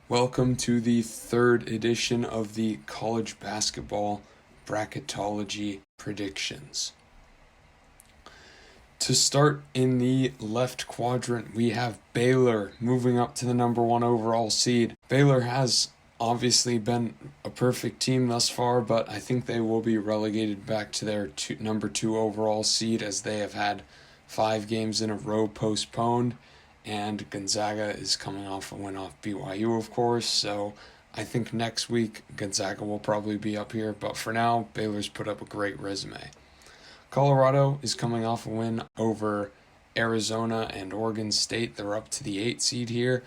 Welcome to the third edition of the college basketball Bracketology predictions. To start in the left quadrant, we have Baylor moving up to the number 1 overall seed. Baylor has obviously been a perfect team thus far, but I think they will be relegated back to their number 2 overall seed as they have had 5 games in a row postponed. And Gonzaga is coming off a win off BYU, of course, so I think next week Gonzaga will probably be up here, but for now, Baylor's put up a great resume. Colorado is coming off a win over Arizona and Oregon State. They're up to the 8 seed here.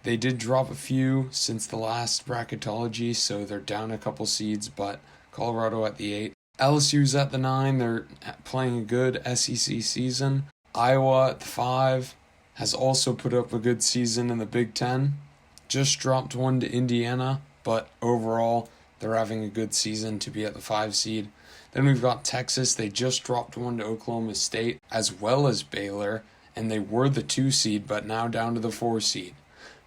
They did drop a few since the last Bracketology, so they're down a couple seeds, but Colorado at the 8. LSU's at the 9. They're playing a good SEC season. Iowa at the 5. Has also put up a good season in the Big Ten. Just dropped one to Indiana, but overall, they're having a good season to be at the 5 seed. Then we've got Texas. They just dropped one to Oklahoma State, as well as Baylor, and they were the 2 seed, but now down to the 4 seed.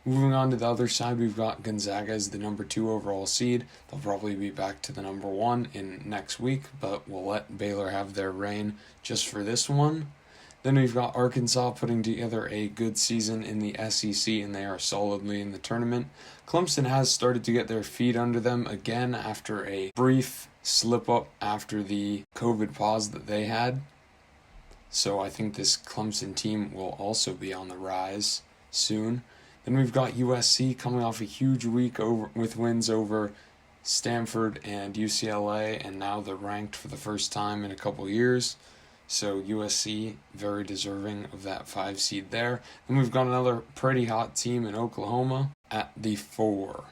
Moving on to the other side, we've got Gonzaga as the number 2 overall seed. They'll probably be back to the number 1 in next week, but we'll let Baylor have their reign just for this one. Then we've got Arkansas putting together a good season in the SEC, and they are solidly in the tournament. Clemson has started to get their feet under them again after a brief slip-up after the COVID pause that they had. So I think this Clemson team will also be on the rise soon. Then we've got USC coming off a huge week with wins over Stanford and UCLA, and now they're ranked for the first time in a couple years. So USC, very deserving of that 5 seed there. Then we've got another pretty hot team in Oklahoma at the 4.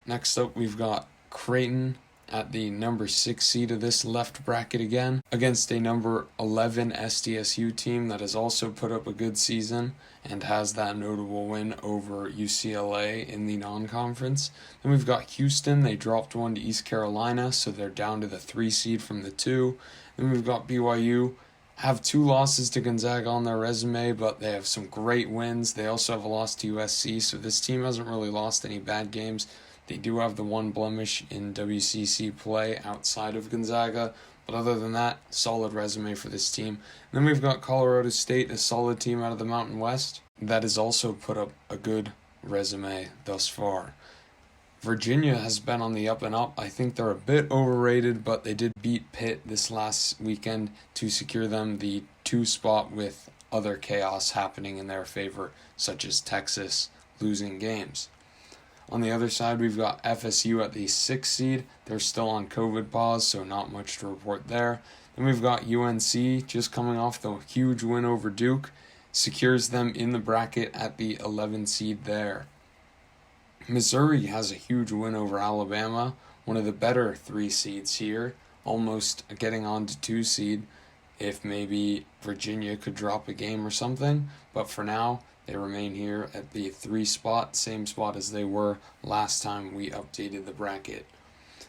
Next up, we've got Creighton at the number 6 seed of this left bracket again, against a number 11 SDSU team that has also put up a good season and has that notable win over UCLA in the non-conference. Then we've got Houston. They dropped one to East Carolina, so they're down to the 3 seed from the 2. Then we've got BYU. Have 2 losses to Gonzaga on their resume, but they have some great wins. They also have a loss to USC, so this team hasn't really lost any bad games. They do have the one blemish in WCC play outside of Gonzaga, but other than that, solid resume for this team. And then we've got Colorado State, a solid team out of the Mountain West, that has also put up a good resume thus far. Virginia has been on the up and up. I think they're a bit overrated, but they did beat Pitt this last weekend to secure them the 2 spot with other chaos happening in their favor, such as Texas losing games. On the other side, we've got FSU at the 6th seed. They're still on COVID pause, so not much to report there. Then we've got UNC just coming off the huge win over Duke, secures them in the bracket at the 11th seed there. Missouri has a huge win over Alabama, one of the better 3 seeds here, almost getting on to 2 seed if maybe Virginia could drop a game or something, but for now they remain here at the 3 spot, same spot as they were last time we updated the bracket.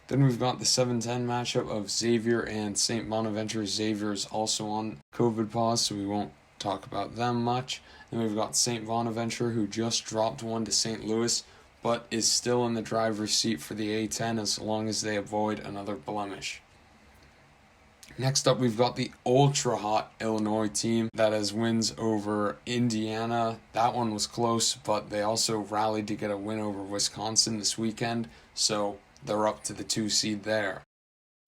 Then we've got the 7-10 matchup of Xavier and St. Bonaventure. Xavier is also on COVID pause, so we won't talk about them much. Then we've got St. Bonaventure, who just dropped one to St. Louis, but is still in the driver's seat for the A-10 as long as they avoid another blemish. Next up, we've got the ultra-hot Illinois team that has wins over Indiana. That one was close, but they also rallied to get a win over Wisconsin this weekend, so they're up to the 2 seed there.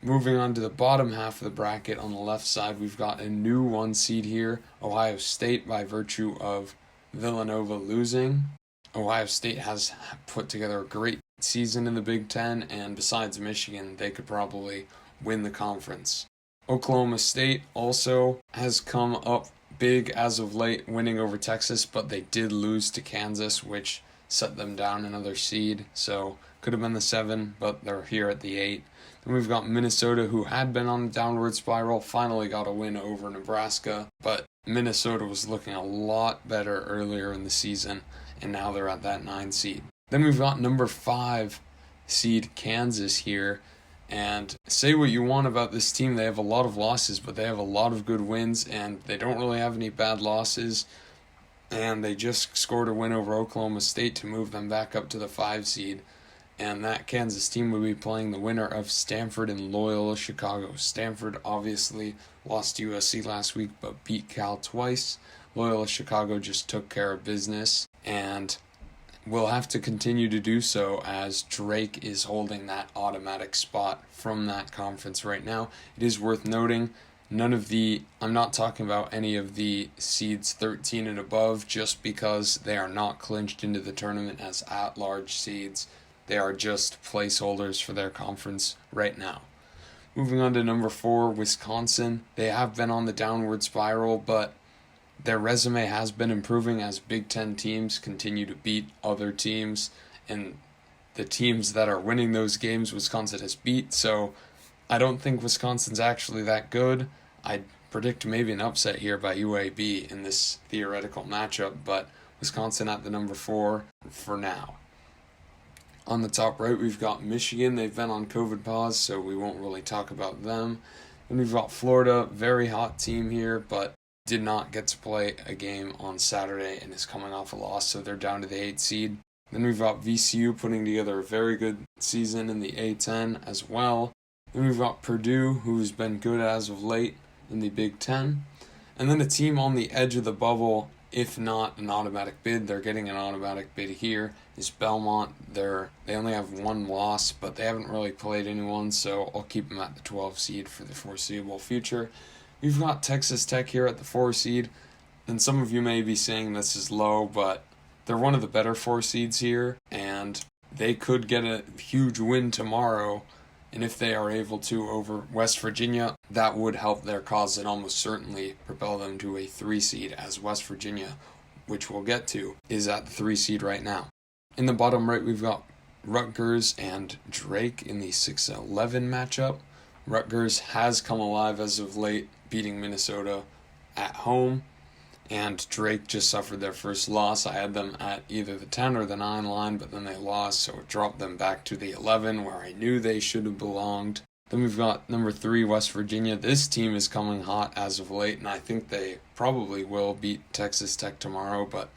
Moving on to the bottom half of the bracket on the left side, we've got a new 1 seed here, Ohio State, by virtue of Villanova losing. Ohio State has put together a great season in the Big Ten, and besides Michigan, they could probably win the conference. Oklahoma State also has come up big as of late, winning over Texas, but they did lose to Kansas, which set them down another seed, so could have been the 7, but they're here at the 8. Then we've got Minnesota, who had been on a downward spiral, finally got a win over Nebraska, but Minnesota was looking a lot better earlier in the season, and now they're at that 9 seed. Then we've got number 5 seed Kansas here, and say what you want about this team, they have a lot of losses, but they have a lot of good wins, and they don't really have any bad losses. and they just scored a win over Oklahoma State to move them back up to the 5 seed. And that Kansas team will be playing the winner of Stanford and Loyola Chicago. Stanford obviously lost to USC last week but beat Cal twice. Loyola Chicago just took care of business and will have to continue to do so as Drake is holding that automatic spot from that conference right now. It is worth noting I'm not talking about any of the seeds 13 and above just because they are not clinched into the tournament as at-large seeds. They are just placeholders for their conference right now. Moving on to number 4, Wisconsin. They have been on the downward spiral, but their resume has been improving as Big Ten teams continue to beat other teams, and the teams that are winning those games, Wisconsin has beat, so I don't think Wisconsin's actually that good. I'd predict maybe an upset here by UAB in this theoretical matchup, but Wisconsin at the number 4 for now. On the top right, we've got Michigan. They've been on COVID pause, so we won't really talk about them. Then we've got Florida, very hot team here, but did not get to play a game on Saturday and is coming off a loss, so they're down to the 8th seed. Then we've got VCU putting together a very good season in the A10 as well. Then we've got Purdue, who's been good as of late in the Big Ten. And then a team on the edge of the bubble, if not an automatic bid, they're getting an automatic bid here, is Belmont. They only have one loss, but they haven't really played anyone, so I'll keep them at the 12 seed for the foreseeable future. We've got Texas Tech here at the 4 seed, and some of you may be saying this is low, but they're one of the better 4 seeds here, and they could get a huge win tomorrow, and if they are able to over West Virginia, that would help their cause and almost certainly propel them to a 3 seed, as West Virginia, which we'll get to, is at the 3 seed right now. In the bottom right, we've got Rutgers and Drake in the 6-11 matchup. Rutgers has come alive as of late, beating Minnesota at home, and Drake just suffered their first loss. I had them at either the 10 or the 9 line, but then they lost, so it dropped them back to the 11, where I knew they should have belonged. Then we've got number 3, West Virginia. This team is coming hot as of late, and I think they probably will beat Texas Tech tomorrow, but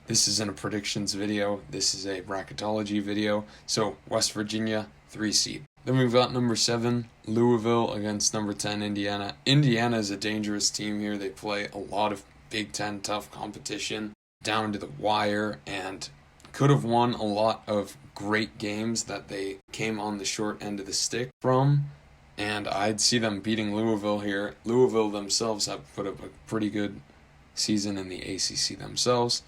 this isn't a predictions video. This is a bracketology video. So West Virginia, 3 seed. Then we've got number 7, Louisville against number 10, Indiana. Indiana is a dangerous team here. They play a lot of Big Ten tough competition down to the wire and could have won a lot of great games that they came on the short end of the stick from. And I'd see them beating Louisville here. Louisville themselves have put up a pretty good season in the ACC themselves.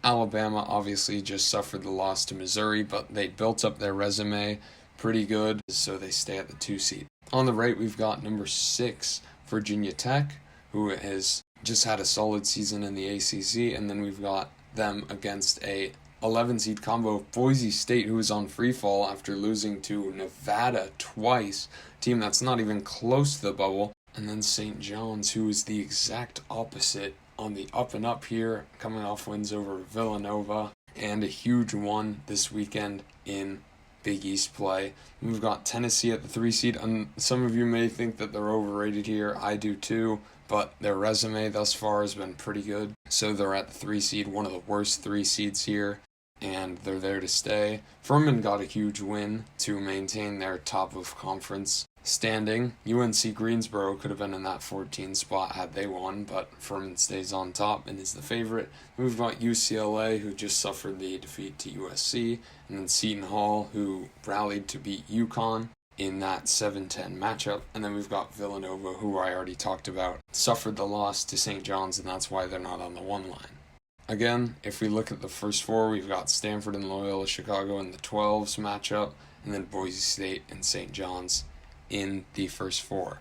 Alabama obviously just suffered the loss to Missouri, but they built up their resume pretty good, so they stay at the 2 seed. On the right, we've got number 6, Virginia Tech, who has just had a solid season in the ACC, and then we've got them against a 11 seed combo of Boise State, who is on free fall after losing to Nevada twice, a team that's not even close to the bubble, and then St. John's, who is the exact opposite, on the up and up here, coming off wins over Villanova, and a huge one this weekend in Big East play. We've got Tennessee at the 3 seed, and some of you may think that they're overrated here. I do too, but their resume thus far has been pretty good. So they're at the 3 seed, one of the worst 3 seeds here, and they're there to stay. Furman got a huge win to maintain their top of conference standing. UNC Greensboro could have been in that 14 spot had they won, but Furman stays on top and is the favorite. We've got UCLA, who just suffered the defeat to USC, and then Seton Hall, who rallied to beat UConn in that 7-10 matchup. And then we've got Villanova, who I already talked about, suffered the loss to St. John's, and that's why they're not on the 1 line. Again, if we look at the first 4, we've got Stanford and Loyola Chicago in the 12s matchup, and then Boise State and St. John's in the first 4.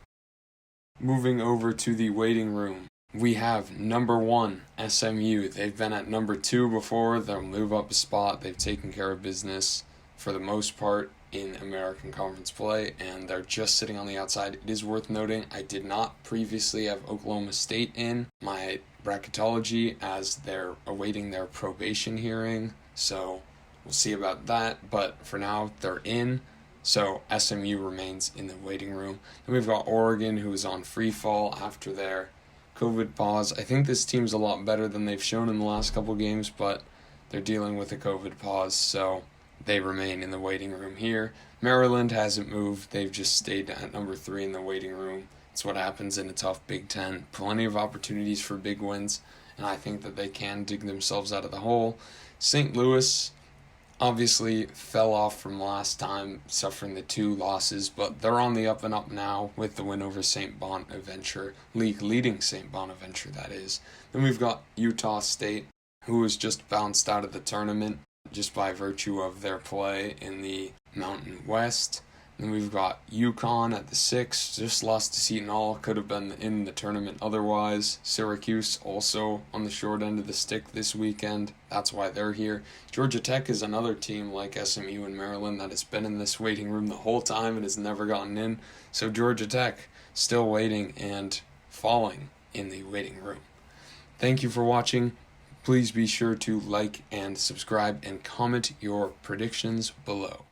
Moving over to the waiting room, we have number 1, SMU. They've been at number 2 before. They'll move up a spot. They've taken care of business for the most part in American Conference play, and they're just sitting on the outside. It is worth noting I did not previously have Oklahoma State in my bracketology as they're awaiting their probation hearing, so we'll see about that, but for now they're in. So SMU remains in the waiting room. Then we've got Oregon, who is on free fall after their COVID pause. I think this team's a lot better than they've shown in the last couple games, but they're dealing with a COVID pause, so they remain in the waiting room here. Maryland hasn't moved. They've just stayed at number 3 in the waiting room. It's what happens in a tough Big Ten. Plenty of opportunities for big wins, and I think that they can dig themselves out of the hole. St. Louis obviously fell off from last time, suffering the 2 losses, but they're on the up and up now with the win over St. Bonaventure, league-leading St. Bonaventure, that is. Then we've got Utah State, who was just bounced out of the tournament just by virtue of their play in the Mountain West. Then we've got UConn at the 6, just lost to Seton Hall, could have been in the tournament otherwise. Syracuse also on the short end of the stick this weekend, that's why they're here. Georgia Tech is another team like SMU and Maryland that has been in this waiting room the whole time and has never gotten in. So Georgia Tech still waiting and falling in the waiting room. Thank you for watching. Please be sure to like and subscribe and comment your predictions below.